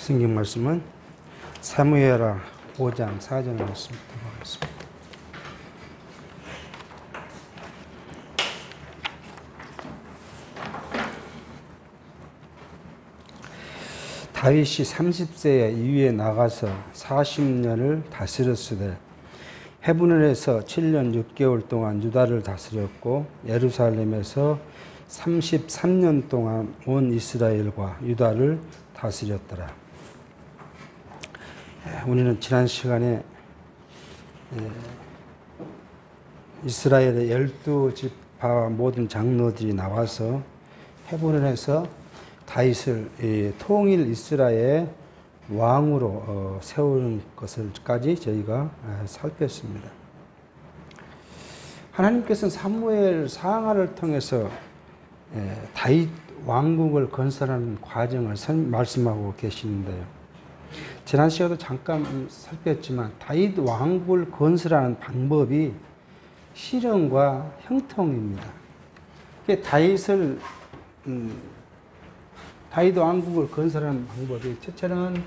성경 말씀은 사무엘하 5장 4절 말씀부터 보겠습니다. 다윗이 30세에 이위에 나가서 40년을 다스렸으되 헤브론에서 7년 6개월 동안 유다를 다스렸고 예루살렘에서 33년 동안 온 이스라엘과 유다를 다스렸더라. 우리는 지난 시간에 이스라엘의 12지파와 모든 장로들이 나와서 헤브론에서 다윗을 통일 이스라엘의 왕으로 세우는 것을까지 저희가 살폈습니다. 하나님께서는 사무엘 사항아를 통해서 다윗 왕국을 건설하는 과정을 말씀하고 계시는데요. 지난 시간에도 잠깐 살폈지만 다윗 왕국을 건설하는 방법이 실현과 형통입니다. 다윗 왕국을 건설하는 방법이 첫째는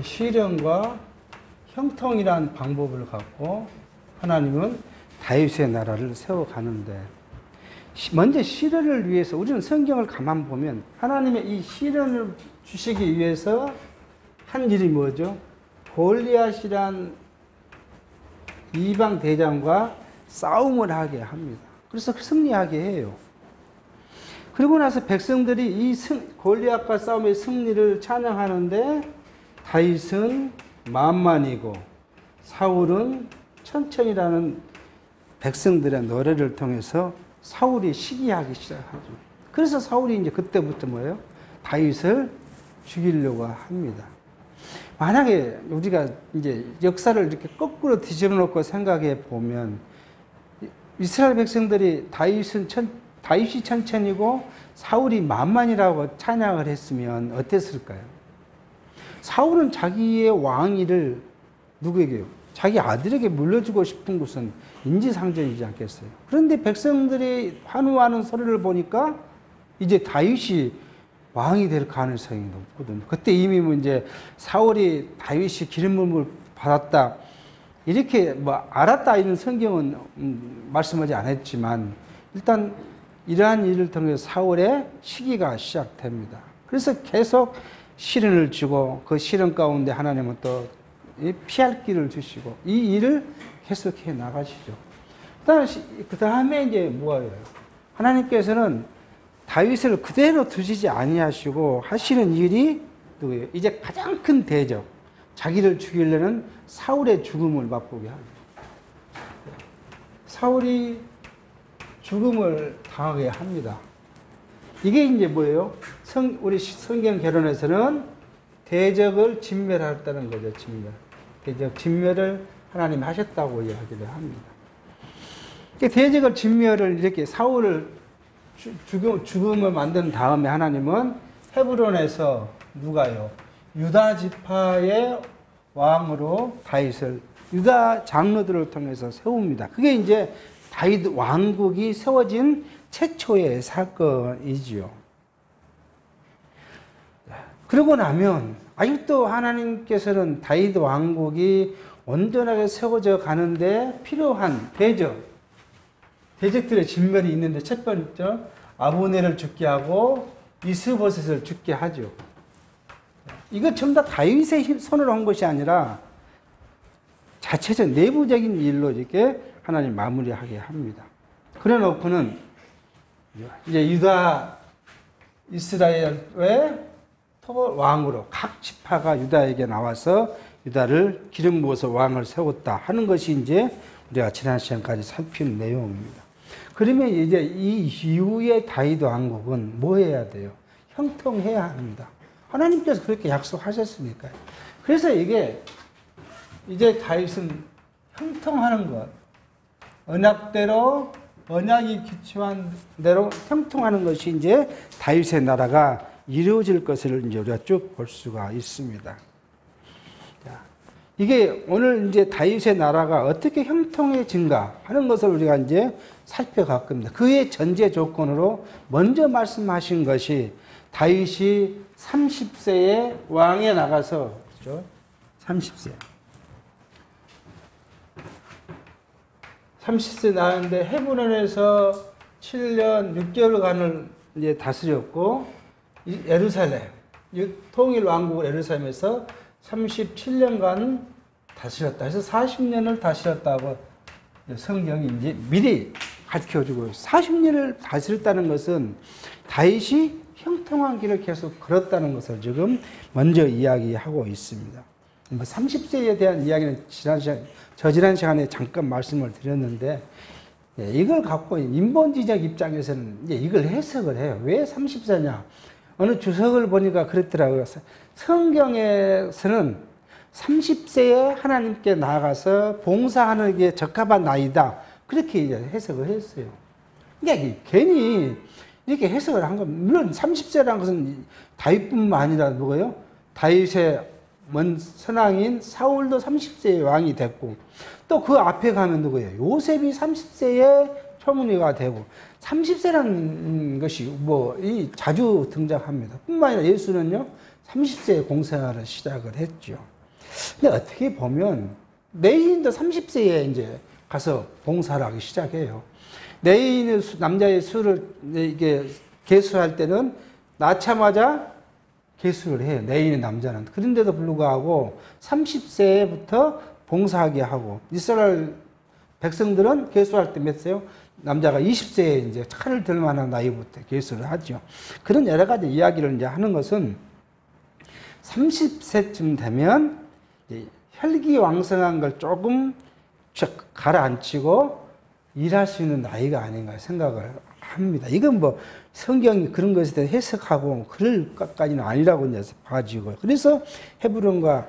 실현과 형통이라는 방법을 갖고 하나님은 다윗의 나라를 세워가는데, 먼저 실현을 위해서 우리는 성경을 가만 보면 하나님의 이 실현을 주시기 위해서 한 일이 뭐죠? 골리앗이란 이방 대장과 싸움을 하게 합니다. 그래서 승리하게 해요. 그리고 나서 백성들이 이 골리앗과 싸움의 승리를 찬양하는데 다윗은 만만이고 사울은 천천히라는 백성들의 노래를 통해서 사울이 시기하기 시작하죠. 그래서 사울이 이제 그때부터 뭐예요? 다윗을 죽이려고 합니다. 만약에 우리가 이제 역사를 이렇게 거꾸로 뒤집어 놓고 생각해 보면 이스라엘 백성들이 다윗이 천천히고 사울이 만만이라고 찬양을 했으면 어땠을까요? 사울은 자기의 왕위를 누구에게요? 자기 아들에게 물려주고 싶은 것은 인지상정이지 않겠어요? 그런데 백성들이 환호하는 소리를 보니까 이제 다윗이 왕이 될 가능성이 높거든요. 그때 이미 이제 사울이 다윗이 기름부음을 받았다, 이렇게 알았다 이런 성경은 말씀하지 않았지만 일단 이러한 일을 통해서 사울의 시기가 시작됩니다. 그래서 계속 시련을 주고 그 시련 가운데 하나님은 또 피할 길을 주시고 이 일을 계속해 나가시죠. 그 다음에 이제 뭐예요? 하나님께서는 다윗을 그대로 두시지 아니하시고 하시는 일이 누구예요? 이제 가장 큰 대적, 자기를 죽이려는 사울의 죽음을 맛보게 합니다. 사울이 죽음을 당하게 합니다. 이게 이제 뭐예요? 우리 성경 결론에서는 대적을 진멸하였다는 거죠. 진멸을 하나님이 하셨다고 이야기를 합니다. 대적을 진멸을 이렇게 사울을 죽음을 만든 다음에 하나님은 헤브론에서 누가요? 유다 지파의 왕으로 다윗을 유다 장로들을 통해서 세웁니다. 그게 이제 다윗 왕국이 세워진 최초의 사건이지요. 그러고 나면 아직도 하나님께서는 다윗 왕국이 온전하게 세워져 가는데 필요한 대적들의 진멸이 있는데, 첫 번째 아브넬을 죽게 하고 이스보셋을 죽게 하죠. 이거 전부 다 다윗의 손으로 한 것이 아니라 자체적 내부적인 일로 이렇게 하나님 마무리하게 합니다. 그래 놓고는 이제 유다 이스라엘의 왕으로 각 지파가 유다에게 나와서 유다를 기름 부어서 왕을 세웠다 하는 것이 이제 우리가 지난 시간까지 살핀 내용입니다. 그러면 이제 이 이후의 다윗 왕국은 뭐 해야 돼요? 형통해야 합니다. 하나님께서 그렇게 약속하셨으니까요. 그래서 이게 이제 다윗은 형통하는 것, 언약대로 언약이 기초한 대로 형통하는 것이 이제 다윗의 나라가 이루어질 것을 이제 우리가 쭉 볼 수가 있습니다. 이게 오늘 이제 다윗의 나라가 어떻게 형통해진가 하는 것을 우리가 이제 살펴갈 겁니다. 그의 전제 조건으로 먼저 말씀하신 것이 다윗이 30세에 왕에 나가서, 그죠? 30세. 30세 나왔는데 헤브론에서 7년 6개월간을 이제 다스렸고, 예루살렘, 통일 왕국 예루살렘에서 37년간 다스렸다. 그래서 40년을 다스렸다고 성경이 이제 미리 가르쳐주고, 40년을 다스렸다는 것은 다윗이 형통한 길을 계속 걸었다는 것을 지금 먼저 이야기하고 있습니다. 30세에 대한 이야기는 지난 시간에 잠깐 말씀을 드렸는데, 이걸 갖고 인본주의적 입장에서는 이제 이걸 해석을 해요. 왜 30세냐? 어느 주석을 보니까 그랬더라고요. 성경에서는 30세에 하나님께 나아가서 봉사하는 게 적합한 나이다. 그렇게 이제 해석을 했어요. 그러니까 괜히 이렇게 해석을 한 건, 물론 30세라는 것은 다윗뿐만 아니라 누구예요? 다윗의 먼 선왕인 사울도 30세에 왕이 됐고, 또 그 앞에 가면 누구예요? 요셉이 30세에 초문위가 되고, 30세라는 것이 자주 등장합니다. 뿐만 아니라 예수는요, 30세에 공생활을 시작을 했죠. 근데 어떻게 보면, 레위인도 30세에 이제 가서 봉사를 하기 시작해요. 레위인 남자의 수를 이게 계수할 때는 낳자마자 계수를 해요. 레위인 남자는. 그런데도 불구하고 30세부터 봉사하게 하고, 이스라엘 백성들은 계수할 때 몇 세요? 남자가 20세에 이제 칼을 들 만한 나이부터 계수를 하죠. 그런 여러 가지 이야기를 이제 하는 것은 30세쯤 되면 혈기왕성한 걸 조금 가라앉히고 일할 수 있는 나이가 아닌가 생각을 합니다. 이건 성경이 그런 것에 대해 해석하고 그럴 것까지는 아니라고 이제 봐지고요. 그래서 헤브론과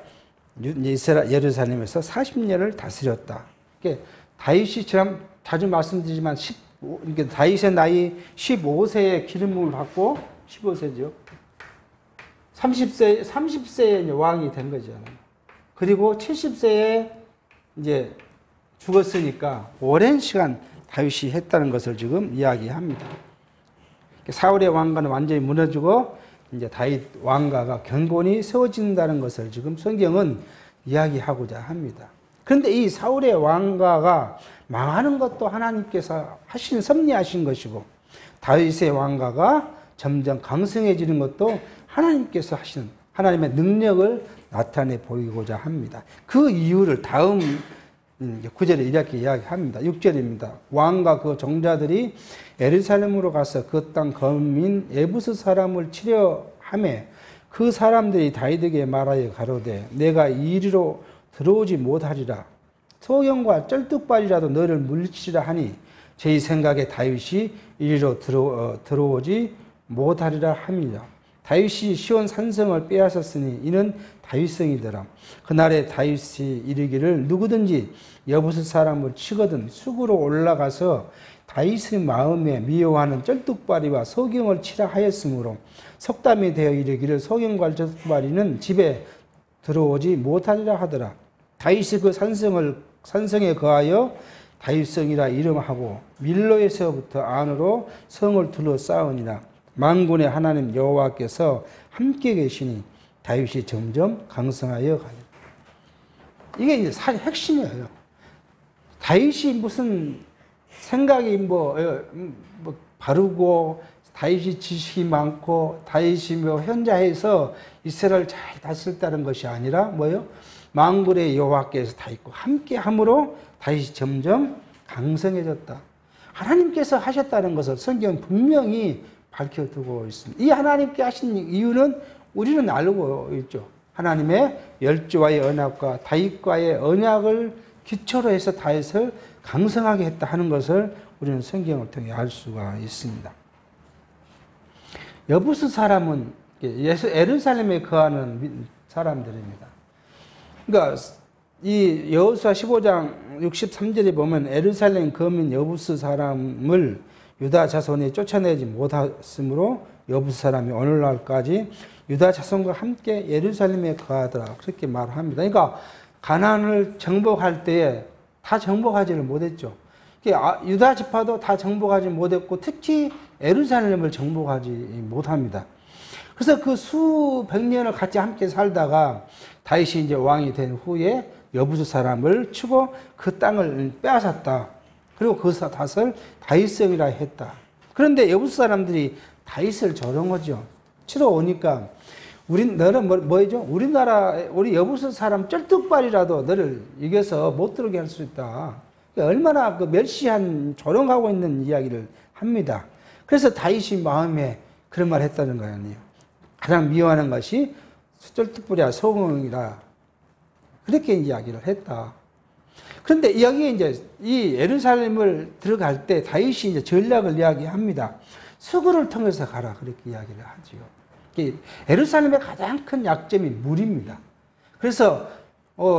예루살렘에서 40년을 다스렸다. 다윗이 자주 말씀드리지만 다윗의 나이 15세에 기름 부음을 받고, 15세죠. 30세에 왕이 된 거잖아요. 그리고 70세에 이제 죽었으니까 오랜 시간 다윗이 했다는 것을 지금 이야기합니다. 사울의 왕가는 완전히 무너지고 이제 다윗 왕가가 견고히 세워진다는 것을 지금 성경은 이야기하고자 합니다. 그런데 이 사울의 왕가가 망하는 것도 하나님께서 섭리하신 것이고, 다윗의 왕가가 점점 강성해지는 것도 하나님께서 하시는 하나님의 능력을 나타내 보이고자 합니다. 그 이유를 다음 9절에 이렇게 이야기합니다. 6절입니다. 왕과 그 종자들이 예루살렘으로 가서 그 땅 거민 예부스 사람을 치려하매, 그 사람들이 다윗에게 말하여 가로되 내가 이리로 들어오지 못하리라. 소경과 쩔뚝발이라도 너를 물리치리라 하니, 제 생각에 다윗이 이리로 들어오지 못하리라 함이라. 다윗이 시온 산성을 빼앗았으니 이는 다윗성이더라. 그날에 다윗이 이르기를 누구든지 여부스 사람을 치거든 수구로 올라가서 다윗의 마음에 미워하는 쩔뚝발이와 소경을 치라 하였으므로, 속담이 되어 이르기를 소경과 쩔뚝발이는 집에 들어오지 못하리라 하더라. 다윗이 그 산성에 거하여 다윗성이라 이름하고, 밀로에서부터 안으로 성을 둘러싸우니라. 만군의 하나님 여호와께서 함께 계시니 다윗이 점점 강성하여 가니라. 이게 이제 사실 핵심이에요. 다윗이 무슨 생각이 바르고, 다윗이 지식이 많고, 다윗이 현자해서 이스라엘을 잘 다스렸다는 것이 아니라 뭐예요? 만군의 여호와께서 다윗과 함께 함으로 다윗이 점점 강성해졌다. 하나님께서 하셨다는 것을 성경은 분명히 밝혀두고 있습니다. 이 하나님께 하신 이유는 우리는 알고 있죠. 하나님의 열조와의 언약과 다윗과의 언약을 기초로 해서 다윗을 강성하게 했다 하는 것을 우리는 성경을 통해 알 수가 있습니다. 여부스 사람은 예루살렘에 거하는 사람들입니다. 그러니까 이 여호수아 15장 63절에 보면 예루살렘 거민 여부스 사람을 유다 자손이 쫓아내지 못했으므로 여부스 사람이 오늘날까지 유다 자손과 함께 예루살렘에 거하더라, 그렇게 말합니다. 그러니까 가나안을 정복할 때에 다 정복하지를 못했죠. 유다 지파도 다 정복하지 못했고, 특히 예루살렘을 정복하지 못합니다. 그래서 그 수백 년을 같이 함께 살다가 다윗이 이제 왕이 된 후에 여부수 사람을 치고 그 땅을 빼앗았다. 그리고 그 닷을 다윗성이라 했다. 그런데 여부수 사람들이 다윗을 조른 거죠. 치러 오니까 너는 뭐죠? 우리 여부수 사람 쩔뚝발이라도 너를 이겨서 못 들어오게 할 수 있다. 얼마나 그 멸시한 조롱하고 있는 이야기를 합니다. 그래서 다윗이 마음에 그런 말을 했다는 거 아니에요. 가장 미워하는 것이 쩔뚝발이야 소공이라 그렇게 이야기를 했다. 그런데 여기에 이제 이 예루살렘을 들어갈 때 다윗이 이제 전략을 이야기합니다. 수구를 통해서 가라 그렇게 이야기를 하지요. 예루살렘의 가장 큰 약점이 물입니다. 그래서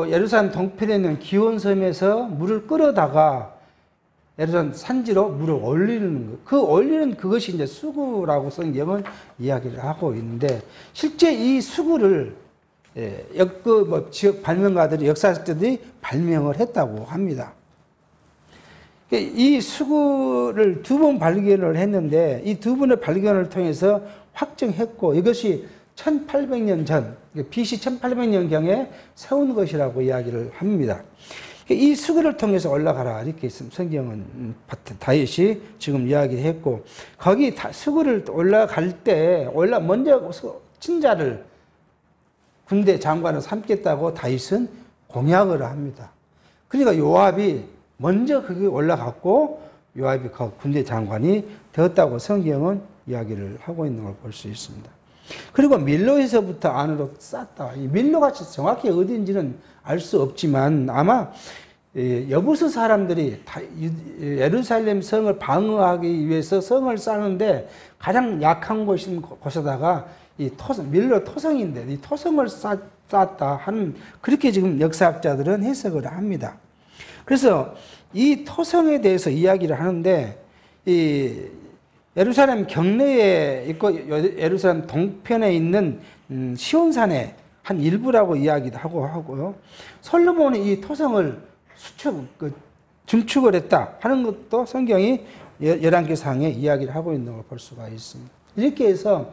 예루살렘 동편에 있는 기온섬에서 물을 끌어다가 예루살렘 산지로 물을 올리는 것. 그 올리는 그것이 이제 수구라고 성경은 이야기를 하고 있는데 실제 이 수구를 지역 발명가들이 역사학자들이 발명을 했다고 합니다. 이 수구를 두 번 발견을 했는데 이 두 번의 발견을 통해서 확정했고 이것이 1800년 전, BC 1800년경에 세운 것이라고 이야기를 합니다. 이 수구를 통해서 올라가라 이렇게 성경은 다윗이 지금 이야기했고 거기 수구를 올라갈 때 먼저 친자를 군대 장관을 삼겠다고 다윗은 공약을 합니다. 그러니까 요압이 먼저 거기 올라갔고 요압이 그 군대 장관이 되었다고 성경은 이야기를 하고 있는 걸 볼 수 있습니다. 그리고 밀로에서부터 안으로 쌌다. 이 밀로가 정확히 어디인지는 알 수 없지만 아마 여부수 사람들이 예루살렘 성을 방어하기 위해서 성을 쌓는데 가장 약한 곳에다가 이 밀로 토성인데 이 토성을 쌓았다 하는 그렇게 지금 역사학자들은 해석을 합니다. 그래서 이 토성에 대해서 이야기를 하는데 이 예루살렘 경내에 있고 예루살렘 동편에 있는 시온산의 한 일부라고 이야기도 하고요. 솔로몬이 이 토성을 증축을 했다 하는 것도 성경이 열왕기상에 이야기를 하고 있는 걸 볼 수가 있습니다. 이렇게 해서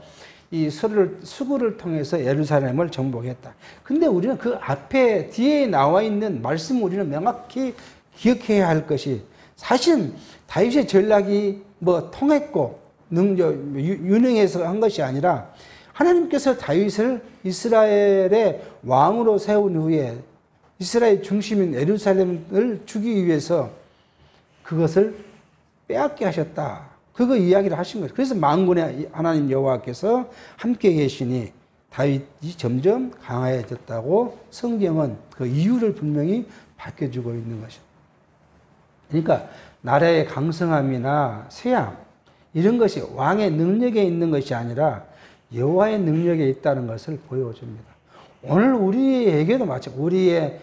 이 수구를 통해서 예루살렘을 정복했다. 근데 우리는 그 앞에 뒤에 나와 있는 말씀을 우리는 명확히 기억해야 할 것이 사실 다윗의 전략이 통했고 유능해서 한 것이 아니라 하나님께서 다윗을 이스라엘의 왕으로 세운 후에 이스라엘 중심인 예루살렘을 주기 위해서 그것을 빼앗게 하셨다. 그거 이야기를 하신 거예요. 그래서 만군의 하나님 여호와께서 함께 계시니 다윗이 점점 강해졌다고 성경은 그 이유를 분명히 밝혀주고 있는 것입니다. 그러니까 나라의 강성함이나 쇠함 이런 것이 왕의 능력에 있는 것이 아니라 여호와의 능력에 있다는 것을 보여줍니다. 오늘 우리에게도 마찬가지 우리의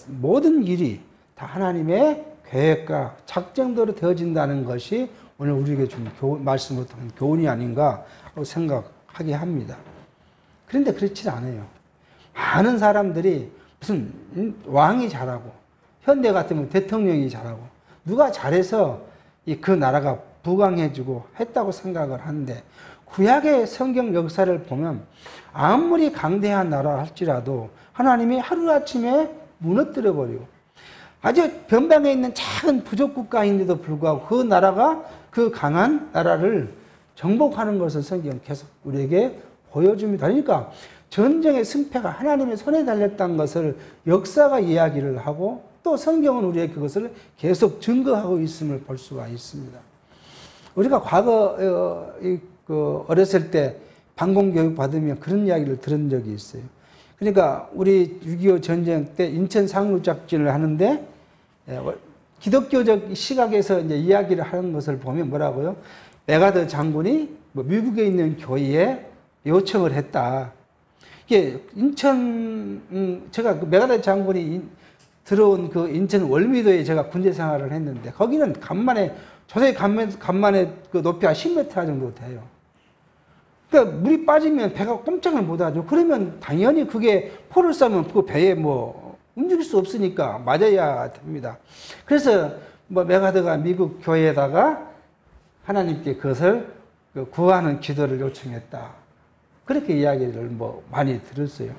모든 일이 다 하나님의 계획과 작정대로 되어진다는 것이 오늘 우리에게 준 말씀을 통한 교훈이 아닌가 하고 생각하게 합니다. 그런데 그렇지 않아요. 많은 사람들이 무슨 왕이 잘하고 현대 같으면 대통령이 잘하고 누가 잘해서 그 나라가 부강해지고 했다고 생각을 하는데 구약의 성경 역사를 보면 아무리 강대한 나라 할지라도 하나님이 하루아침에 무너뜨려 버리고 아주 변방에 있는 작은 부족 국가인데도 불구하고 그 나라가 그 강한 나라를 정복하는 것을 성경 계속 우리에게 보여줍니다. 그러니까 전쟁의 승패가 하나님의 손에 달렸다는 것을 역사가 이야기를 하고 또 성경은 우리에게 그것을 계속 증거하고 있음을 볼 수가 있습니다. 우리가 과거 어렸을 때 방공교육 받으면 그런 이야기를 들은 적이 있어요. 그러니까 우리 6.25 전쟁 때 인천 상륙작전을 하는데 기독교적 시각에서 이제 이야기를 하는 것을 보면 뭐라고요? 메가더 장군이 미국에 있는 교회에 요청을 했다. 이게 제가 그 메가더 장군이 들어온 그 인천 월미도에 제가 군대 생활을 했는데 거기는 조선이 간만에 그 높이가 10m 정도 돼요. 그러니까 물이 빠지면 배가 꼼짝을 못 하죠. 그러면 당연히 그게 포를 쏘면 그 배에 움직일 수 없으니까 맞아야 됩니다. 그래서 메가더가 미국 교회에다가 하나님께 그것을 구하는 기도를 요청했다. 그렇게 이야기를 뭐 많이 들었어요.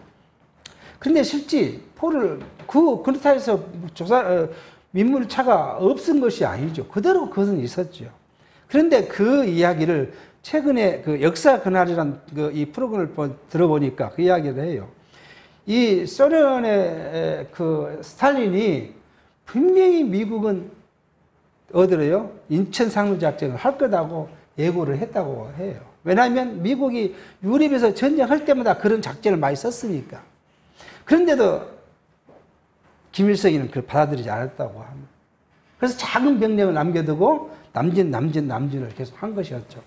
그런데 실제 포를 그렇다 해서 민물차가 없은 것이 아니죠. 그대로 그것은 있었죠. 그런데 그 이야기를 최근에 그 역사 그날이라는 이 프로그램을 들어보니까 그 이야기를 해요. 이 소련의 그 스탈린이 분명히 미국은 어디로요? 인천 상륙 작전을 할 거라고 예고를 했다고 해요. 왜냐하면 미국이 유럽에서 전쟁할 때마다 그런 작전을 많이 썼으니까. 그런데도 김일성이는 그걸 받아들이지 않았다고 합니다. 그래서 작은 병력을 남겨두고 남진을 계속 한 것이었죠.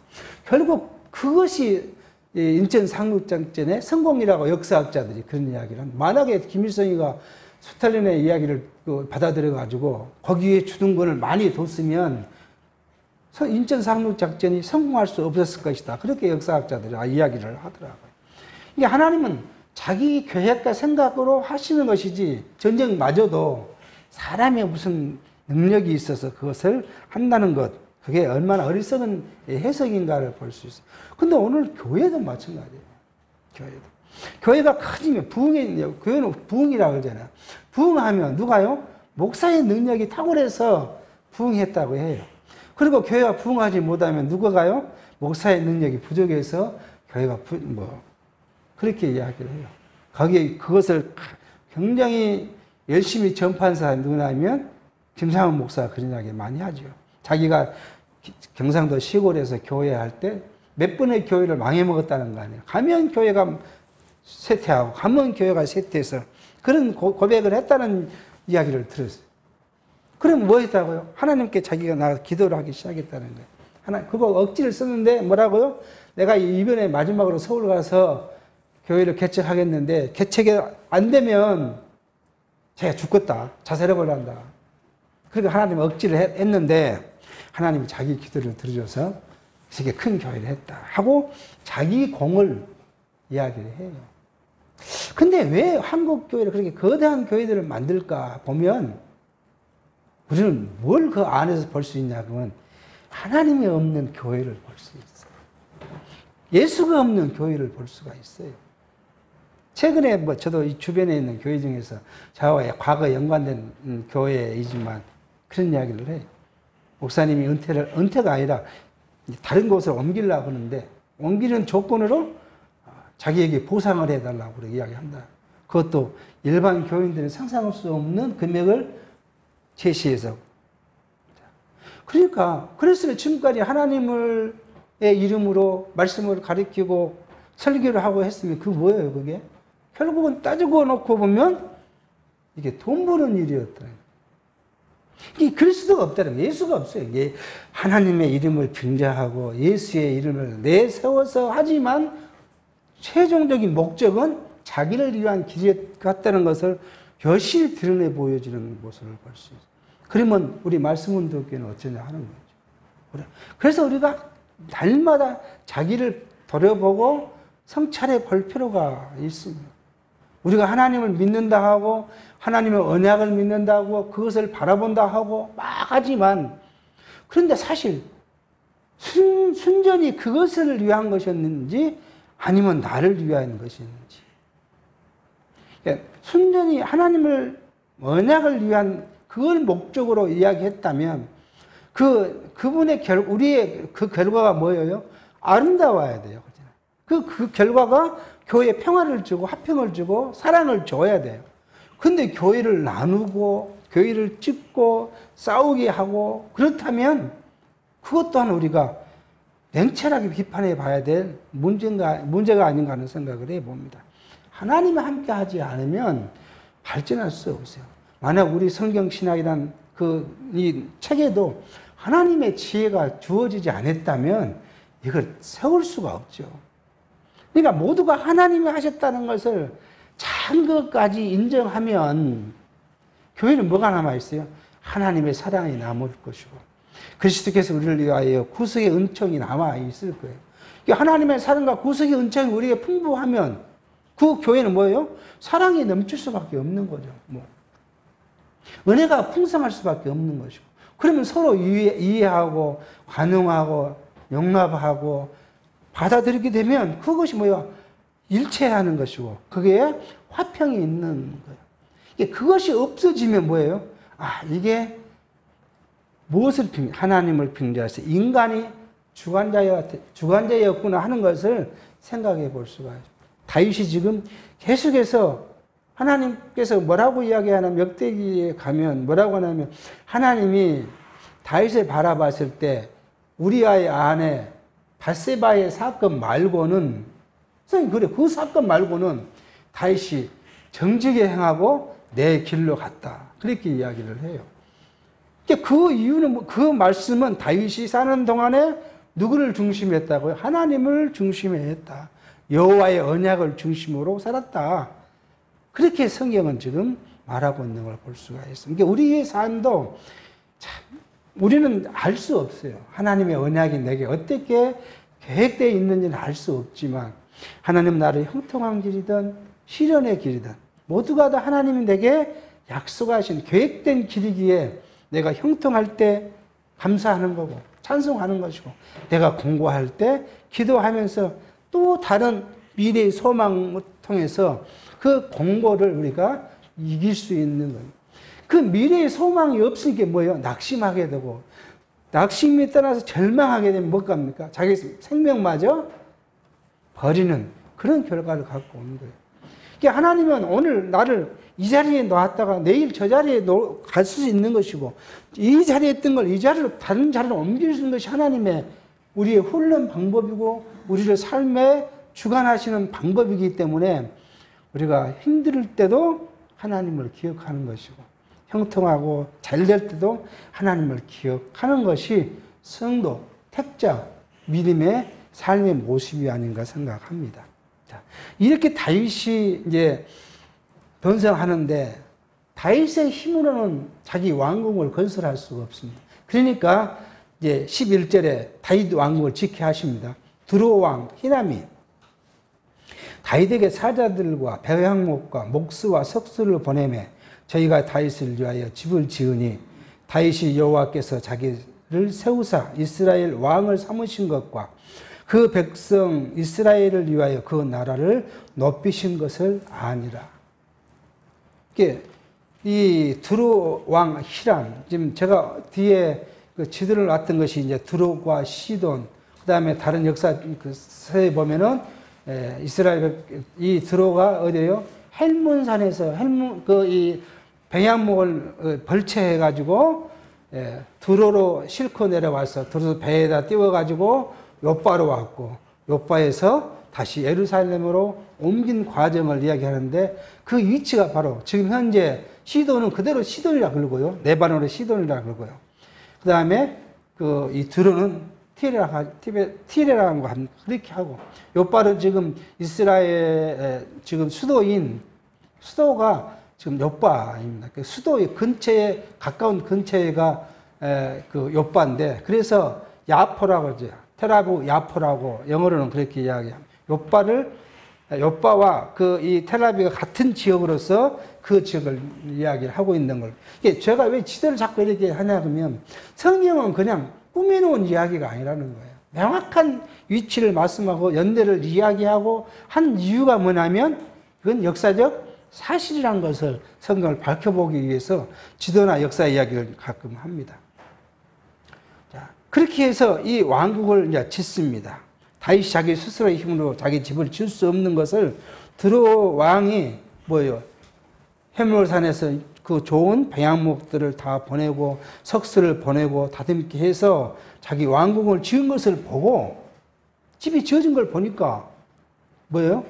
결국 그것이 인천 상륙작전의 성공이라고 역사학자들이 그런 이야기를 합니다. 만약에 김일성이가 스탈린의 이야기를 받아들여가지고 거기에 주둔군을 많이 뒀으면 인천 상륙작전이 성공할 수 없었을 것이다. 그렇게 역사학자들이 이야기를 하더라고요. 이게 하나님은 자기 계획과 생각으로 하시는 것이지 전쟁마저도 사람의 무슨 능력이 있어서 그것을 한다는 것, 그게 얼마나 어리석은 해석인가를 볼 수 있어요. 근데 오늘 교회도 마찬가지예요. 교회가 커지면 교회는 부흥이라고 그러잖아요. 부흥하면 누가요? 목사의 능력이 탁월해서 부흥했다고 해요. 그리고 교회가 부흥하지 못하면 누가요? 목사의 능력이 부족해서 교회가 그렇게 이야기를 해요. 거기에 그것을 굉장히 열심히 전파한 사람이 누구냐면 김상훈 목사가 그런 이야기 많이 하죠. 자기가 경상도 시골에서 교회할 때 몇 번의 교회를 망해먹었다는 거 아니에요. 가면 교회가 쇠퇴하고 가면 교회가 쇠퇴해서 그런 고백을 했다는 이야기를 들었어요. 그럼 뭐 했다고요? 하나님께 자기가 나가서 기도를 하기 시작했다는 거예요. 그거 억지를 썼는데 뭐라고요? 내가 이번에 마지막으로 서울 가서 교회를 개척하겠는데 개척이 안 되면 제가 죽겠다. 자살해버린다. 그러니까 하나님 억지를 했는데 하나님이 자기 기도를 들어줘서 되게 큰 교회를 했다 하고 자기 공을 이야기를 해요. 근데 왜 한국 교회를 그렇게 거대한 교회들을 만들까 보면 우리는 뭘 그 안에서 볼 수 있냐 그러면 하나님이 없는 교회를 볼 수 있어요. 예수가 없는 교회를 볼 수가 있어요. 최근에 저도 이 주변에 있는 교회 중에서 저와 과거 연관된 교회이지만 그런 이야기를 해요. 목사님이 은퇴가 아니라 다른 곳으로 옮기려고 하는데 옮기는 조건으로 자기에게 보상을 해달라고 그렇게 이야기한다. 그것도 일반 교인들은 상상할 수 없는 금액을 제시해서. 그러니까 그랬으면 지금까지 하나님의 이름으로 말씀을 가리키고 설교를 하고 했으면 그게 뭐예요 그게? 결국은 따지고 놓고 보면 이게 돈 버는 일이었더라고요. 이 그리스도가 없다는 거예요. 예수가 없어요. 하나님의 이름을 빙자하고 예수의 이름을 내세워서 하지만 최종적인 목적은 자기를 위한 길이 같다는 것을 여실히 드러내 보여주는 모습을 볼 수 있어요. 그러면 우리 말씀운동교회는 어쩌냐 하는 거죠. 그래서 우리가 날마다 자기를 돌아보고 성찰해 볼 필요가 있습니다. 우리가 하나님을 믿는다 하고 하나님의 언약을 믿는다고 그것을 바라본다 하고 막 하지만 그런데 사실 순전히 그것을 위한 것이었는지 아니면 나를 위한 것이었는지 순전히 하나님을 언약을 위한 그걸 목적으로 이야기했다면 그분의 우리의 그 결과가 뭐예요? 아름다워야 돼요. 그 결과가 교회에 평화를 주고 화평을 주고 사랑을 줘야 돼요. 근데 교회를 나누고 교회를 찢고 싸우게 하고 그렇다면 그것 또한 우리가 냉철하게 비판해 봐야 될 문제가 아닌가 하는 생각을 해봅니다. 하나님이 함께 하지 않으면 발전할 수 없어요. 만약 우리 성경신학이란 이 책에도 하나님의 지혜가 주어지지 않았다면 이걸 세울 수가 없죠. 그러니까 모두가 하나님이 하셨다는 것을 작은 것까지 인정하면 교회는 뭐가 남아있어요? 하나님의 사랑이 남을 것이고 그리스도께서 우리를 위하여 구속의 은총이 남아있을 거예요. 하나님의 사랑과 구속의 은총이 우리에게 풍부하면 그 교회는 뭐예요? 사랑이 넘칠 수밖에 없는 거죠. 은혜가 풍성할 수밖에 없는 것이고 그러면 서로 이해하고 관용하고 용납하고 받아들이게 되면 그것이 뭐야? 일체하는 것이고 그게 화평이 있는 거예요. 그것이 없어지면 뭐예요? 이게 무엇을 하나님을 빙자해서 인간이 주관자였구나 하는 것을 생각해 볼 수가 있어요. 다윗이 지금 계속해서 하나님께서 뭐라고 이야기하냐면 역대기에 가면 뭐라고 하냐면 하나님이 다윗을 바라봤을 때 우리아의 아내 밧세바의 사건 말고는 선생님 그래 그 사건 말고는 다윗이 정직에 행하고 내 길로 갔다 그렇게 이야기를 해요. 그 이유는 그 말씀은 다윗이 사는 동안에 누구를 중심했다고요? 하나님을 중심에 했다. 여호와의 언약을 중심으로 살았다. 그렇게 성경은 지금 말하고 있는 걸 볼 수가 있습니다. 우리의 삶도 참 우리는 알 수 없어요. 하나님의 언약이 내게 어떻게 계획되어 있는지는 알 수 없지만 하나님 나를 형통한 길이든 시련의 길이든 모두가 다 하나님이 내게 약속하신 계획된 길이기에 내가 형통할 때 감사하는 거고 찬송하는 것이고 내가 공부할 때 기도하면서 또 다른 미래의 소망을 통해서 그 공고를 우리가 이길 수 있는 거예요. 그 미래의 소망이 없으니까 뭐예요? 낙심하게 되고 낙심이 떠나서 절망하게 되면 뭘까입니까? 자기 생명마저 버리는 그런 결과를 갖고 오는 거예요. 그러니까 하나님은 오늘 나를 이 자리에 놓았다가 내일 저 자리에 갈 수 있는 것이고 이 자리에 있던 걸 이 자리로 다른 자리로 옮길 수 있는 것이 하나님의 우리의 훈련 방법이고 우리를 삶에 주관하시는 방법이기 때문에 우리가 힘들 때도 하나님을 기억하는 것이고 형통하고 잘 될 때도 하나님을 기억하는 것이 성도, 택자, 믿음의 삶의 모습이 아닌가 생각합니다. 자, 이렇게 다윗이 이제 번성하는데 다윗의 힘으로는 자기 왕국을 건설할 수가 없습니다. 그러니까 이제 11절에 다윗 왕국을 지켜 하십니다. 두로 왕 히람이 다윗에게 사자들과 배양목과 목수와 석수를 보내매 저희가 다윗을 위하여 집을 지으니 다윗이 여호와께서 자기를 세우사 이스라엘 왕을 삼으신 것과 그 백성 이스라엘을 위하여 그 나라를 높이신 것을 아니라. 이 두로 왕 히람, 지금 제가 뒤에 그 지도를 놨던 것이 이제 두로과 시돈, 그 다음에 다른 역사서에 보면은 이스라엘 이 두로가 어디예요? 헬몬산에서 이 백양목을 벌채해 가지고 두로로 싣고 내려와서 두로 배에다 띄워 가지고 요바로 왔고 요바에서 다시 예루살렘으로 옮긴 과정을 이야기하는데 그 위치가 바로 지금 현재 시돈은 그대로 시돈이라 그러고요. 레바논의 시돈이라 그러고요. 그 다음에 이 두로는 티레라는 거 그렇게 하고 요바는 지금 이스라엘 지금 수도가 지금 요바입니다. 그 수도의 근처에 가까운 근처에가 그 요바인데 그래서 야포라고 하죠. 텔아비브 야포라고 영어로는 그렇게 이야기합니다. 요바와 이 텔아비브가 같은 지역으로서 그 지역을 이야기를 하고 있는 걸. 제가 왜 지도를 자꾸 이렇게 하냐 그러면 성경은 그냥 꾸며놓은 이야기가 아니라는 거예요. 명확한 위치를 말씀하고 연대를 이야기하고 한 이유가 뭐냐면 그건 역사적 사실이라는 것을 성경을 밝혀보기 위해서 지도나 역사 이야기를 가끔 합니다. 자, 그렇게 해서 이 왕국을 이제 짓습니다. 다윗이 자기 스스로의 힘으로 자기 집을 지을 수 없는 것을 두로 왕이 뭐예요? 헤물산에서 그 좋은 배양목들을 다 보내고 석수를 보내고 다듬게 해서 자기 왕국을 지은 것을 보고 집이 지어진 걸 보니까 뭐예요?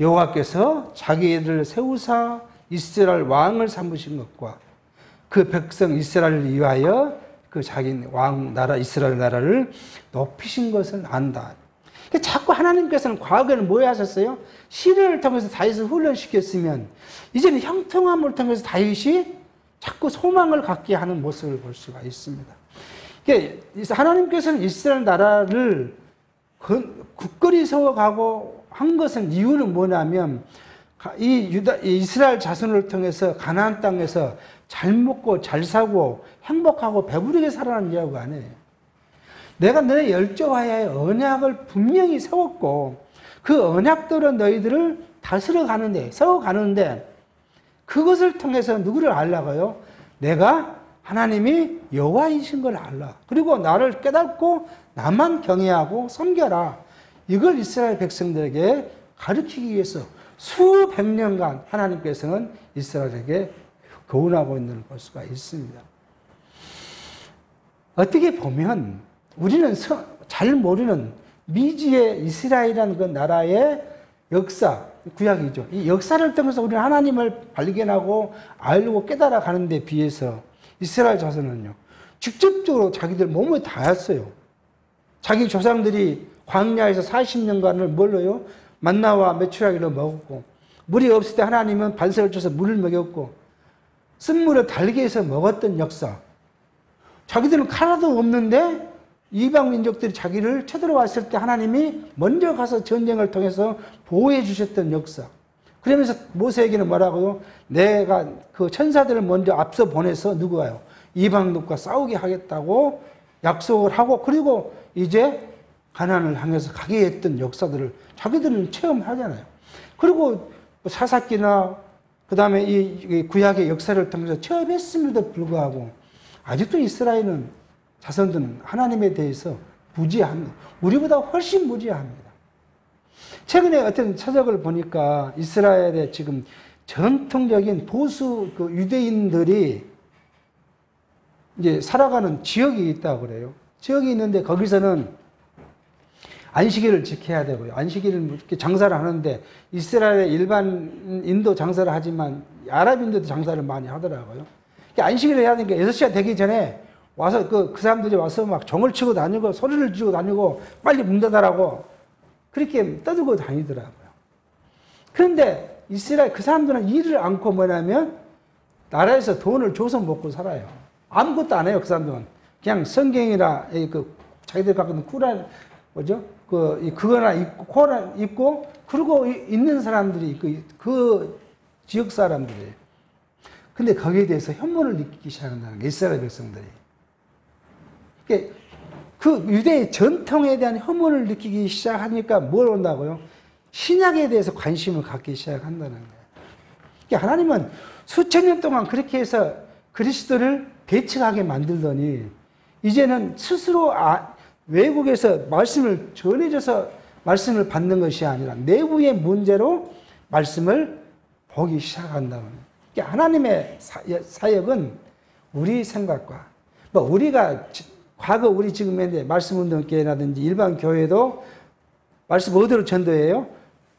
여호와께서 자기를 세우사 이스라엘 왕을 삼으신 것과 그 백성 이스라엘을 위하여 그 자기 왕 나라 이스라엘 나라를 높이신 것을 안다. 자꾸 하나님께서는 과거에는 뭐 하셨어요? 시련을 통해서 다윗을 훈련시켰으면 이제는 형통함을 통해서 다윗이 자꾸 소망을 갖게 하는 모습을 볼 수가 있습니다. 하나님께서는 이스라엘 나라를 굳건히 세워가고 한 것은 이유는 뭐냐면 이스라엘 자손을 통해서 가나안 땅에서 잘 먹고 잘 사고 행복하고 배부르게 살아가는 이야기가 아니에요. 내가 너의 열조와의 언약을 분명히 세웠고 그 언약대로 너희들을 다스려 가는데, 세워 가는데, 그것을 통해서 누구를 알라고요? 내가 하나님이 여호와이신 걸 알라. 그리고 나를 깨닫고 나만 경외하고 섬겨라. 이걸 이스라엘 백성들에게 가르치기 위해서 수백 년간 하나님께서는 이스라엘에게 교훈하고 있는 걸 볼 수가 있습니다. 어떻게 보면 우리는 잘 모르는 미지의 이스라엘이라는 그 나라의 역사, 구약이죠. 이 역사를 통해서 우리는 하나님을 발견하고 알고 깨달아 가는 데 비해서 이스라엘 자손은요, 직접적으로 자기들 몸을 다했어요. 자기 조상들이 광야에서 40년간을 뭘로요? 만나와 메추라기를 먹었고, 물이 없을 때 하나님은 반석을 쳐서 물을 먹였고, 쓴물을 달게 해서 먹었던 역사. 자기들은 하나도 없는데 이방 민족들이 자기를 쳐들어왔을 때 하나님이 먼저 가서 전쟁을 통해서 보호해 주셨던 역사. 그러면서 모세에게는 뭐라고요? 내가 그 천사들을 먼저 앞서 보내서 누구가요? 이방족과 싸우게 하겠다고 약속을 하고, 그리고 이제 가나안을 향해서 가게 했던 역사들을 자기들은 체험하잖아요. 그리고 사사기나 그 다음에 이 구약의 역사를 통해서 체험했음에도 불구하고 아직도 이스라엘은 자손들은 하나님에 대해서 무지합니다. 우리보다 훨씬 무지합니다. 최근에 어떤 서적을 보니까 이스라엘의 지금 전통적인 보수 그 유대인들이 이제 살아가는 지역이 있다고 그래요. 지역이 있는데 거기서는 안식일을 지켜야 되고요. 안식일을 이렇게 장사를 하는데 이스라엘의 일반 인도 장사를 하지만 아랍인들도 장사를 많이 하더라고요. 안식일을 해야 되니까 6시가 되기 전에 와서 그 사람들이 와서 막 종을 치고 다니고 소리를 지르고 다니고 빨리 문 닫아라고 그렇게 떠들고 다니더라고요. 그런데 이스라엘 그 사람들은 일을 않고 뭐냐면 나라에서 돈을 줘서 먹고 살아요. 아무것도 안 해요. 그 사람들은 그냥 성경이나 그 자기들 갖고 있는 쿠란 뭐죠? 그거나 입고 코란 입고 그러고 있는 사람들이 있고 그 지역 사람들이에요. 근데 거기에 대해서 혐오를 느끼기 시작한다는 게 이스라엘 백성들이. 그 유대의 전통에 대한 혐오를 느끼기 시작하니까 뭘 온다고요? 신약에 대해서 관심을 갖기 시작한다는 거예요. 그러니까 하나님은 수천 년 동안 그렇게 해서 그리스도를 배척하게 만들더니 이제는 스스로 외국에서 말씀을 전해져서 말씀을 받는 것이 아니라 내부의 문제로 말씀을 보기 시작한다는 거예요. 그러니까 하나님의 사역은 우리 생각과 우리가 과거 우리 지금 현재 말씀운동교회라든지 일반 교회도 말씀 어디로 전도해요?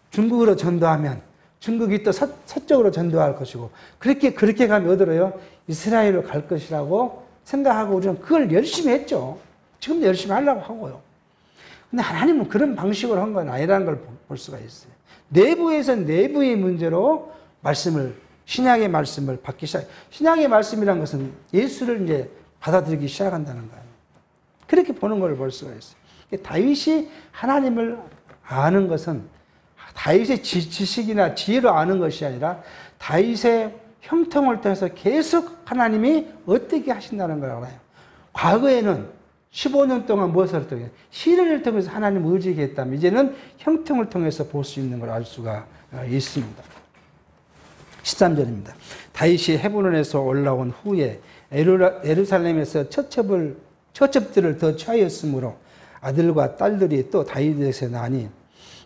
중국으로 전도하면 중국이 또 서쪽으로 전도할 것이고 그렇게 가면 어디로요? 이스라엘로 갈 것이라고 생각하고 우리는 그걸 열심히 했죠. 지금도 열심히 하려고 하고요. 근데 하나님은 그런 방식으로 한 건 아니라는 걸 볼 수가 있어요. 내부에서 내부의 문제로 신약의 말씀을 받기 시작. 신약의 말씀이라는 것은 예수를 이제 받아들이기 시작한다는 거예요. 그렇게 보는 걸 볼 수가 있어요. 다윗이 하나님을 아는 것은 다윗의 지식이나 지혜로 아는 것이 아니라 다윗의 형통을 통해서 계속 하나님이 어떻게 하신다는 걸 알아요. 과거에는 15년 동안 무엇을 통해 시련을 통해서 하나님을 의지했다면 이제는 형통을 통해서 볼 수 있는 걸 알 수가 있습니다. 13절입니다. 다윗이 헤브론에서 올라온 후에 예루살렘에서 처첩들을 더 취하였으므로 아들과 딸들이 또 다윗에게 나니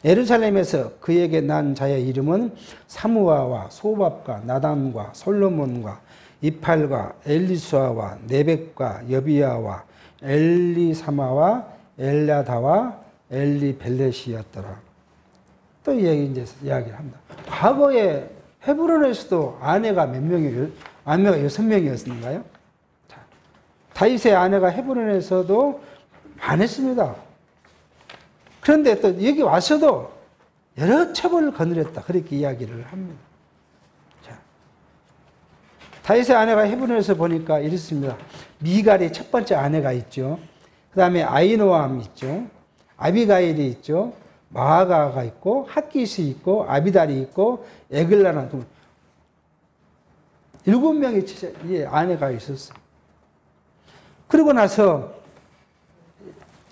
예루살렘에서 그에게 난 자의 이름은 사무아와 소밥과 나담과 솔로몬과 이팔과 엘리수아와 네벡과 여비야와 엘리사마와 엘야다와 엘리벨렛이었더라. 또 이제 이야기를 합니다. 과거에 헤브론에서도 아내가 몇 명이에요? 아내가 6명이었는가요? 다윗의 아내가 헤브론에서도 많았습니다. 그런데 또 여기 와서도 여러 첩을 거느렸다. 그렇게 이야기를 합니다. 자, 다윗의 아내가 헤브론에서 보니까 이렇습니다. 미갈이 첫 번째 아내가 있죠. 그 다음에 아이노암 있죠. 아비가일이 있죠. 마아가가 있고 핫깃이 있고 아비달이 있고 에글라라는 7명의 아내가 있었어요. 그러고 나서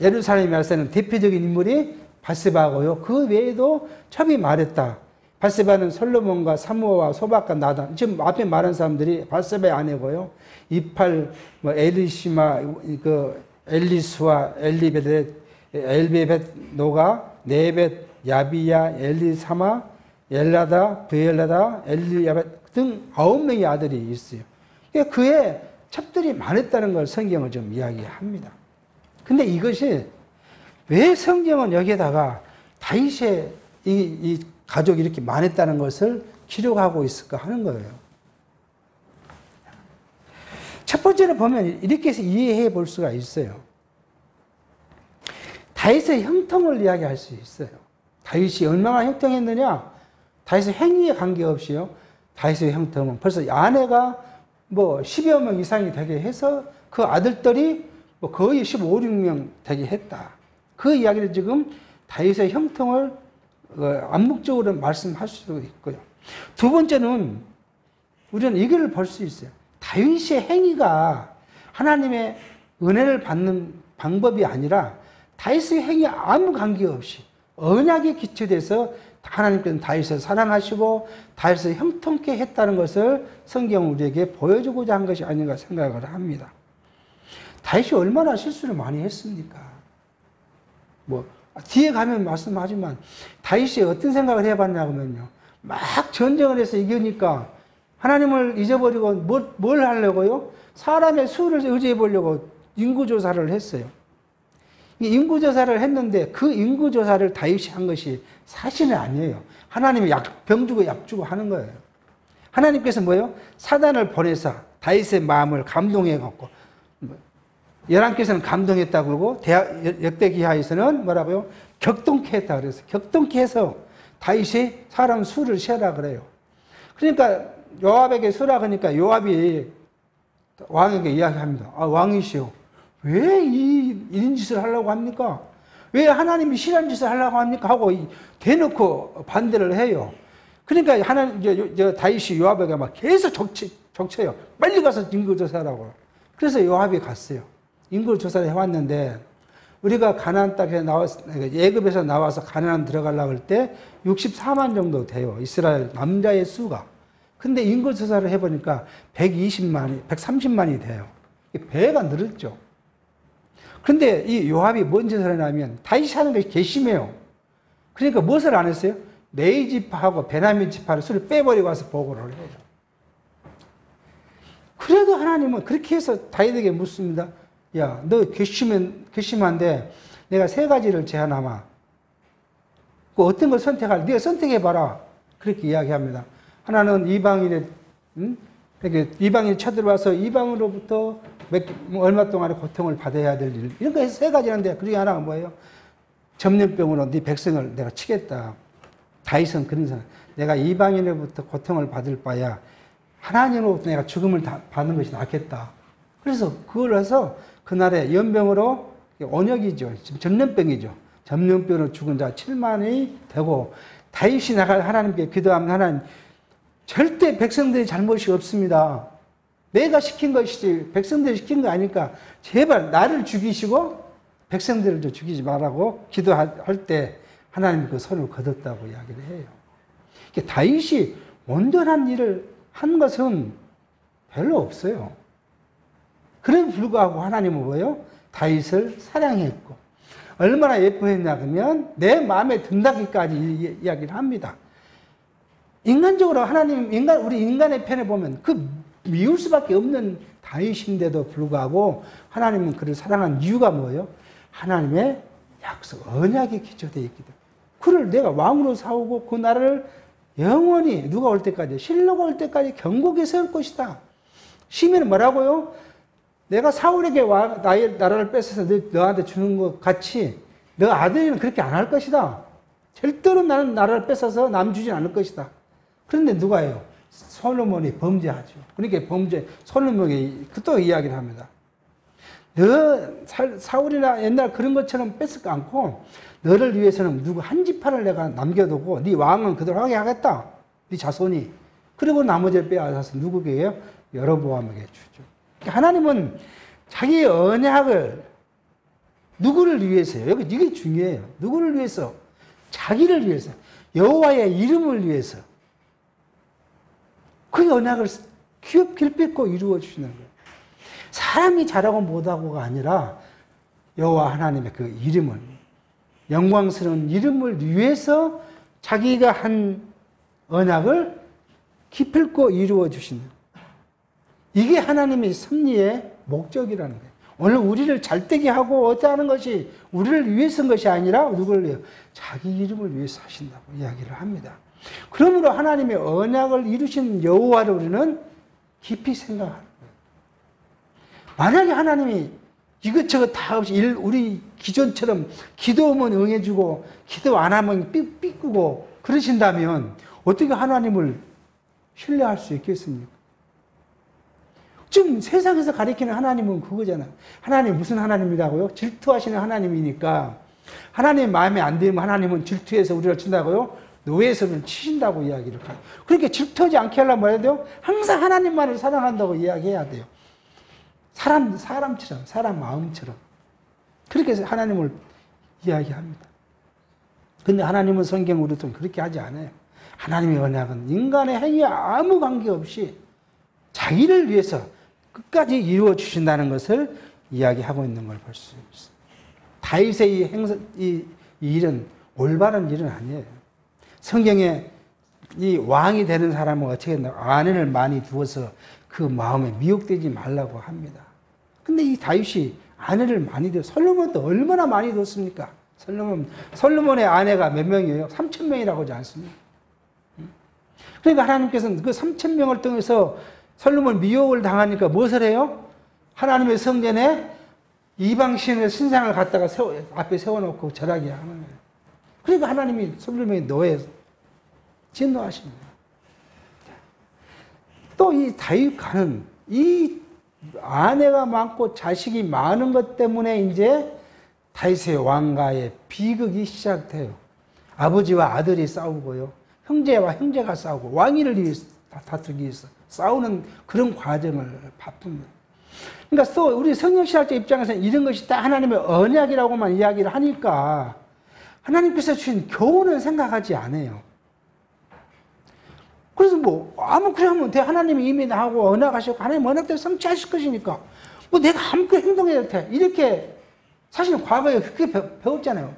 예루살렘에 와서는 대표적인 인물이 밧세바하고요. 그 외에도 첩이 말했다. 밧세바는 솔로몬과 사무아와 소박과 나단. 지금 앞에 말한 사람들이 밧세바의 아내고요. 이팔, 뭐 엘리시마, 그 엘리수와 엘베벳 노가, 네벳, 야비야, 엘리사마, 엘라다, 브엘라다, 엘리야벳 등 9명의 아들이 있어요. 그러니까 그의 첩들이 많았다는 걸 성경은 좀 이야기합니다. 근데 이것이 왜 성경은 여기에다가 다윗의 이 가족이 이렇게 많았다는 것을 기록하고 있을까 하는 거예요. 첫 번째로 보면 이렇게 해서 이해해 볼 수가 있어요. 다윗의 형통을 이야기할 수 있어요. 다윗이 얼마나 형통했느냐? 다윗의 행위에 관계없이요. 다윗의 형통은 벌써 아내가 뭐 10여 명 이상이 되게 해서 그 아들들이 뭐 거의 15, 16명 되게 했다. 그 이야기를 지금 다윗의 형통을 암묵적으로 말씀할 수도 있고요. 두 번째는 우리는 이걸 볼 수 있어요. 다윗의 행위가 하나님의 은혜를 받는 방법이 아니라 다윗의 행위에 아무 관계없이 언약에 기초돼서 하나님께서는 다윗을 사랑하시고 다윗을 형통케 했다는 것을 성경은 우리에게 보여주고자 한 것이 아닌가 생각을 합니다. 다윗이 얼마나 실수를 많이 했습니까? 뭐 뒤에 가면 말씀하지만 다윗이 어떤 생각을 해봤냐면요. 막 전쟁을 해서 이기니까 하나님을 잊어버리고 뭘 하려고요? 사람의 수를 의지해 보려고 인구조사를 했어요. 인구조사를 했는데 그 인구조사를 다윗이 한 것이 사실은 아니에요. 하나님이 병 주고 약 주고 하는 거예요. 하나님께서 뭐예요? 사단을 보내서 다윗의 마음을 감동해 갖고 열왕께서는 감동했다 그러고 역대기하에서는 뭐라고요? 격동케 했다 그래서 격동케 해서 다윗이 사람 수를 세라 그래요. 그러니까 요압에게 수라 그러니까 요압이 왕에게 이야기합니다. 아, 왕이시오. 왜 이런 짓을 하려고 합니까? 왜 하나님이 싫어하는 짓을 하려고 합니까? 하고 대놓고 반대를 해요. 그러니까 다윗이 요압에게 막 계속 족쳐요. 빨리 가서 인구조사라고. 그래서 요압이 갔어요. 인구조사를 해왔는데 우리가 가나안 땅에 애굽에서 나와서 가나안 들어가려고 할 때 64만 정도 돼요. 이스라엘 남자의 수가. 근데 인구조사를 해보니까 130만이 돼요. 배가 늘었죠. 근데 이 요압이 뭔 짓을 하냐면 다윗이 하는 것이 괘씸해요. 그러니까 무엇을 안 했어요? 레위 지파하고 베냐민 지파를 수를 빼버리고 와서 보고를 해요. 그래도 하나님은 그렇게 해서 다윗에게 묻습니다. 야, 너 괘씸한데 내가 세 가지를 제안하마. 그 어떤 걸 선택할? 네가 선택해봐라. 그렇게 이야기합니다. 하나는 이방인의 이렇게 이방인이 쳐들어와서 이방으로부터 얼마 동안의 고통을 받아야 될 일. 이런 거 해서 세 가지인데 그 중에 하나가 뭐예요? 전염병으로 네 백성을 내가 치겠다. 다윗은 그런 사람. 내가 이방인으로부터 고통을 받을 바야 하나님으로부터 내가 죽음을 받는 것이 낫겠다. 그래서 그걸 해서 그날에 연병으로 온역이죠. 지금 전염병이죠. 전염병으로 죽은 자 7만이 되고 다윗이 나가 하나님께 기도하면 하나님 절대 백성들이 잘못이 없습니다. 내가 시킨 것이지 백성들이 시킨 거 아니까 제발 나를 죽이시고 백성들을 좀 죽이지 말라고 기도할 때 하나님이 그 손을 거뒀다고 이야기를 해요. 다윗이 온전한 일을 한 것은 별로 없어요. 그럼에도 불구하고 하나님은 뭐예요? 다윗을 사랑했고 얼마나 예뻐했냐 그러면 내 마음에 든다기까지 이야기를 합니다. 인간적으로 우리 인간의 편에 보면 그 미울 수밖에 없는 다윗인데도 불구하고 하나님은 그를 사랑한 이유가 뭐예요? 하나님의 약속, 언약에 기초되어 있기 때문에. 그를 내가 왕으로 세우고 그 나라를 영원히 누가 올 때까지, 실로가 올 때까지 경고하게 세울 것이다. 시면은 뭐라고요? 내가 사울에게 나라를 뺏어서 너한테 주는 것 같이 너 아들이는 그렇게 안 할 것이다. 절대로 나는 나라를 뺏어서 남 주진 않을 것이다. 그런데 누가 해요? 솔로몬이 범죄하죠. 그러니까 솔로몬이 또 이야기를 합니다. 너 사울이나 옛날 그런 것처럼 뺏을 거 않고 너를 위해서는 누구 한 지파를 내가 남겨두고 네 왕은 그대로 하게 하겠다. 네 자손이. 그리고 나머지를 빼앗아서 누구에게 해요? 여로보암에게 주죠. 그러니까 하나님은 자기 언약을 누구를 위해서요? 여기 이게 중요해요. 누구를 위해서? 자기를 위해서. 여호와의 이름을 위해서. 그 언약을 길뺏고 이루어 주시는 거예요. 사람이 잘하고 못하고가 아니라 여호와 하나님의 그 이름을, 영광스러운 이름을 위해서 자기가 한 언약을 기필코 이루어 주시는, 이게 하나님의 섭리의 목적이라는 거예요. 오늘 우리를 잘되게 하고 어쩌는 것이 우리를 위해서인 것이 아니라 누구를 위해? 자기 이름을 위해서 하신다고 이야기를 합니다. 그러므로 하나님의 언약을 이루신 여호와를 우리는 깊이 생각하는 거예요. 만약에 하나님이 이것저것 다 없이 우리 기존처럼 기도하면 응해주고 기도 안 하면 삐꾸고 그러신다면 어떻게 하나님을 신뢰할 수 있겠습니까? 지금 세상에서 가리키는 하나님은 그거잖아요. 하나님 무슨 하나님이라고요? 질투하시는 하나님이니까 하나님 마음에 안 들면 하나님은 질투해서 우리를 친다고요? 노예에서는 치신다고 이야기를 해요. 그러니까 질투하지 않게 하려면 뭐 해야 돼요? 항상 하나님만을 사랑한다고 이야기해야 돼요. 사람처럼, 사람 마음처럼. 그렇게 해서 하나님을 이야기합니다. 근데 하나님은 성경으로 좀 그렇게 하지 않아요. 하나님의 언약은 인간의 행위에 아무 관계없이 자기를 위해서 끝까지 이루어 주신다는 것을 이야기하고 있는 걸 볼 수 있습니다. 다윗의 이 일은 올바른 일은 아니에요. 성경에 이 왕이 되는 사람은 어떻게 했나? 아내를 많이 두어서 그 마음에 미혹되지 말라고 합니다. 근데 이 다윗이 아내를 많이 둬, 솔로몬도 얼마나 많이 뒀습니까? 솔로몬의 아내가 몇 명이에요? 3,000명이라고 하지 않습니까? 그러니까 하나님께서는 그 3,000명을 통해서 솔로몬 미혹을 당하니까 무엇을 해요? 하나님의 성전에 이방신의 신상을 갖다가 앞에 세워놓고 절하게 하는 거예요. 그러니까 하나님이 솔로몬의 노예 진노하십니다. 또 이 다윗가는 이 아내가 많고 자식이 많은 것 때문에 이제 다윗의 왕가의 비극이 시작돼요. 아버지와 아들이 싸우고요. 형제와 형제가 싸우고 왕위를 위해서 다투기 위해서 싸우는 그런 과정을 바쁩니다. 그러니까 또 우리 성경신학자 입장에서는 이런 것이 다 하나님의 언약이라고만 이야기를 하니까 하나님께서 주신 교훈은 생각하지 않아요. 그래서 뭐 아무 그래 하면 돼. 하나님이 이미 나하고 언약하셨고 하나님 언약대로 성취하실 것이니까 뭐 내가 아무렇게 행동해야 돼. 이렇게 사실은 과거에 그렇게 배웠잖아요.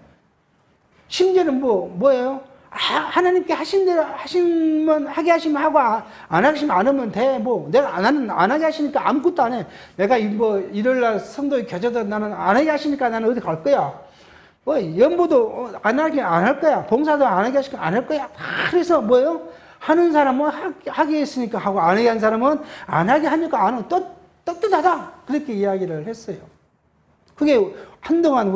심지어는 뭐예요? 하나님께 하신 대로 하시면 하게 하시면 하고 안 하시면 안 하면 돼. 뭐 내가 안 하게 하시니까 아무것도 안 해. 내가 뭐 일요일날 성도에 겨져도 나는 안 하게 하시니까 나는 어디 갈 거야. 뭐 연보도 안 하게 안 할 거야. 봉사도 안 하게 하시니까 안 할 거야. 그래서 뭐예요? 하는 사람은 하게 했으니까 하고 안 하게 한 사람은 안 하게 하니까 안 하고 떳떳하다. 그렇게 이야기를 했어요. 그게 한동안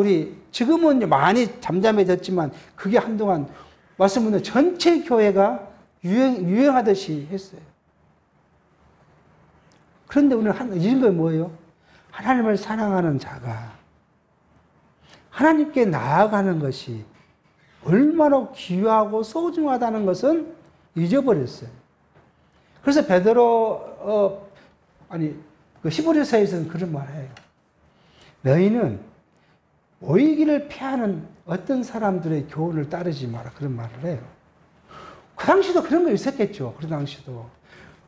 지금은 많이 잠잠해졌지만 그게 한동안 말씀은 전체 교회가 유행하듯이 했어요. 그런데 오늘 이런 건 뭐예요? 하나님을 사랑하는 자가 하나님께 나아가는 것이 얼마나 귀하고 소중하다는 것은 잊어버렸어요. 그래서 베드로 그 히브리서에서는 그런 말을 해요. 너희는 오이기를 피하는 어떤 사람들의 교훈을 따르지 마라. 그런 말을 해요. 그 당시도 그런 거 있었겠죠. 그 당시도.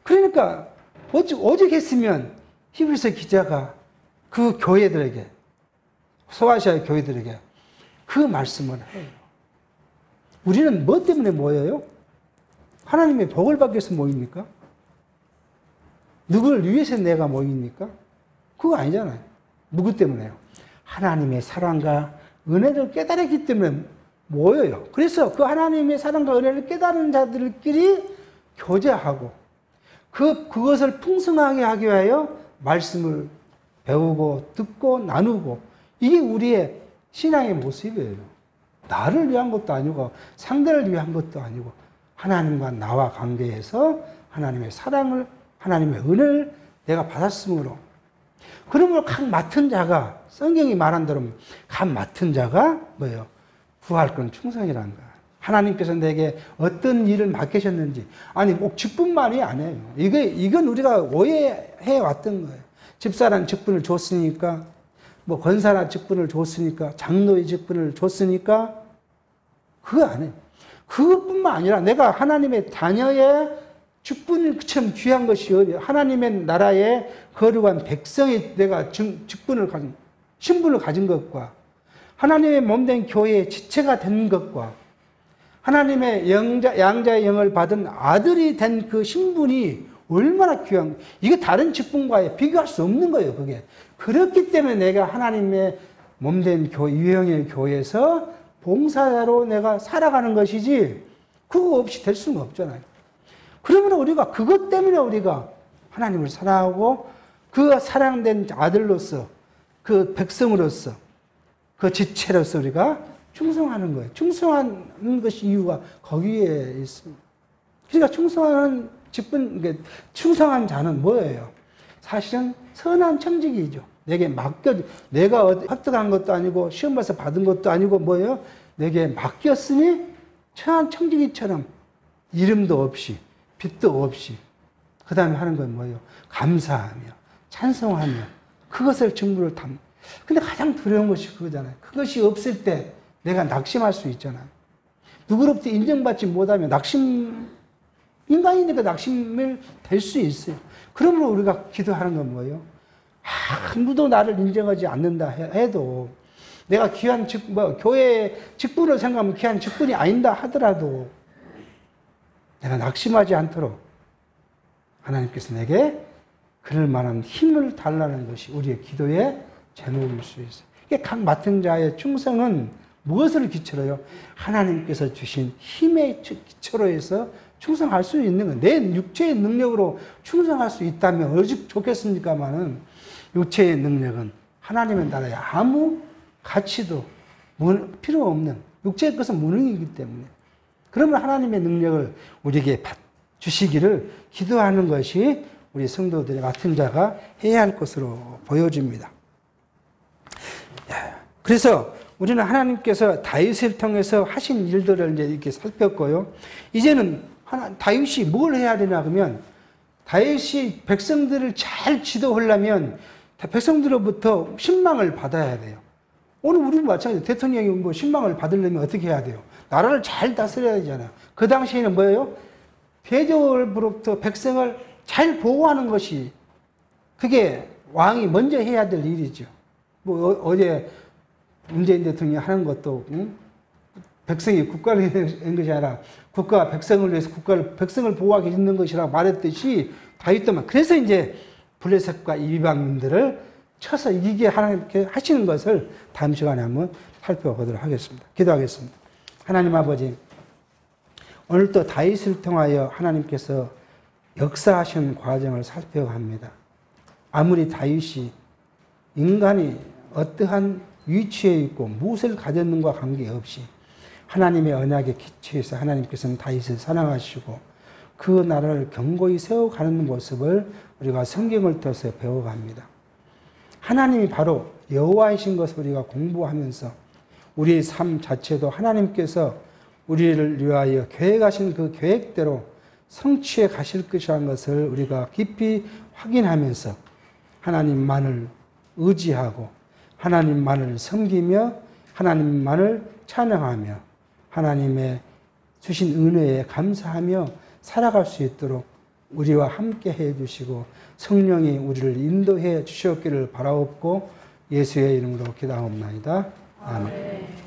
그러니까 오직 했으면 히브리서 기자가 그 교회들에게, 소아시아의 교회들에게 그 말씀을 해요. 우리는 뭐 때문에 모여요? 하나님의 복을 받기 위해서 모입니까? 누구를 위해서 내가 모입니까? 그거 아니잖아요. 누구 때문에요? 하나님의 사랑과 은혜를 깨달았기 때문에 모여요. 그래서 그 하나님의 사랑과 은혜를 깨달은 자들끼리 교제하고 그것을 풍성하게 하기 위하여 말씀을 배우고 듣고 나누고, 이게 우리의 신앙의 모습이에요. 나를 위한 것도 아니고 상대를 위한 것도 아니고 하나님과 나와 관계에서 하나님의 사랑을, 하나님의 은혜를 내가 받았으므로, 그러므로 각 맡은 자가, 성경이 말한 대로 각 맡은 자가 뭐예요? 구할 건 충성이라는 거야. 하나님께서 내게 어떤 일을 맡기셨는지, 아니 꼭 직분만이 아니에요. 이건 우리가 오해해 왔던 거예요. 집사라는 직분을 줬으니까 뭐 권사나 직분을 줬으니까, 장로의 직분을 줬으니까 그거 안 해요. 그것뿐만 아니라 내가 하나님의 자녀의 직분처럼 귀한 것이 어디요? 하나님의 나라에 거룩한 백성이 내가 직분을 가진, 신분을 가진 것과 하나님의 몸된 교회의 지체가 된 것과 하나님의 양자의 영을 받은 아들이 된 그 신분이 얼마나 귀한, 이게 다른 직분과 비교할 수 없는 거예요, 그게. 그렇기 때문에 내가 하나님의 몸된 유형의 교회에서 봉사자로 내가 살아가는 것이지, 그거 없이 될 수는 없잖아요. 그러면 우리가 그것 때문에 우리가 하나님을 사랑하고 그 사랑된 아들로서, 그 백성으로서, 그 지체로서 우리가 충성하는 거예요. 충성하는 것이 이유가 거기에 있습니다. 그러니까 충성하는 직분, 충성한 자는 뭐예요? 사실은 선한 청직이죠. 내게 내가 획득한 것도 아니고 시험 봐서 받은 것도 아니고 뭐예요? 내게 맡겼으니 선한 청지기처럼 이름도 없이 빚도 없이 그 다음에 하는 건 뭐예요? 감사하며 찬송하며 그것을 증거를 담. 근데 가장 두려운 것이 그거잖아요. 그것이 없을 때 내가 낙심할 수 있잖아요. 누구로부터 인정받지 못하면 인간이니까 낙심을 될 수 있어요. 그러므로 우리가 기도하는 건 뭐예요? 아무도 나를 인정하지 않는다 해도 내가 귀한 교회의 직분을 생각하면 귀한 직분이 아닌다 하더라도 내가 낙심하지 않도록 하나님께서 내게 그럴 만한 힘을 달라는 것이 우리의 기도의 제목일 수 있어요. 이게 각 맡은 자의 충성은 무엇을 기초로요? 하나님께서 주신 힘의 기초로 해서 충성할 수 있는 건 내 육체의 능력으로 충성할 수 있다면 얼마나 좋겠습니까마는 육체의 능력은 하나님의 나라에 아무 가치도 필요 없는 육체의 것은 무능이기 때문에 그러면 하나님의 능력을 우리에게 주시기를 기도하는 것이 우리 성도들의 맡은 자가 해야 할 것으로 보여집니다. 그래서 우리는 하나님께서 다윗을 통해서 하신 일들을 이제 이렇게 살폈고요. 이제는 다윗이 뭘 해야 되나 그러면 다윗이 백성들을 잘 지도하려면 백성들로부터 신망을 받아야 돼요. 오늘 우리도 마찬가지예요. 대통령이 뭐 신망을 받으려면 어떻게 해야 돼요? 나라를 잘 다스려야 되잖아요. 그 당시에는 뭐예요? 대적으로부터 백성을 잘 보호하는 것이 그게 왕이 먼저 해야 될 일이죠. 뭐 어제 문재인 대통령이 하는 것도 백성이 국가를 위한 것이 아니라 국가와 백성을 위해서 백성을 보호하기 있는 것이라고 말했듯이 다윗도 그래서 이제 블레셋과 이방인들을 쳐서 이기게 하나님께 하시는 것을 다음 시간에 한번 살펴보도록 하겠습니다. 기도하겠습니다. 하나님 아버지, 오늘 또 다윗을 통하여 하나님께서 역사하신 과정을 살펴갑니다. 아무리 다윗이 인간이 어떠한 위치에 있고 무엇을 가졌는가 관계없이 하나님의 언약에 기초해서 하나님께서는 다윗을 사랑하시고 그 나라를 견고히 세워가는 모습을 우리가 성경을 통해서 배워갑니다. 하나님이 바로 여호와이신 것을 우리가 공부하면서 우리의 삶 자체도 하나님께서 우리를 위하여 계획하신 그 계획대로 성취해 가실 것이라는 것을 우리가 깊이 확인하면서 하나님만을 의지하고 하나님만을 섬기며 하나님만을 찬양하며 하나님의 주신 은혜에 감사하며 살아갈 수 있도록 우리와 함께 해 주시고 성령이 우리를 인도해 주셨기를 바라옵고 예수의 이름으로 기도하옵나이다. 아멘.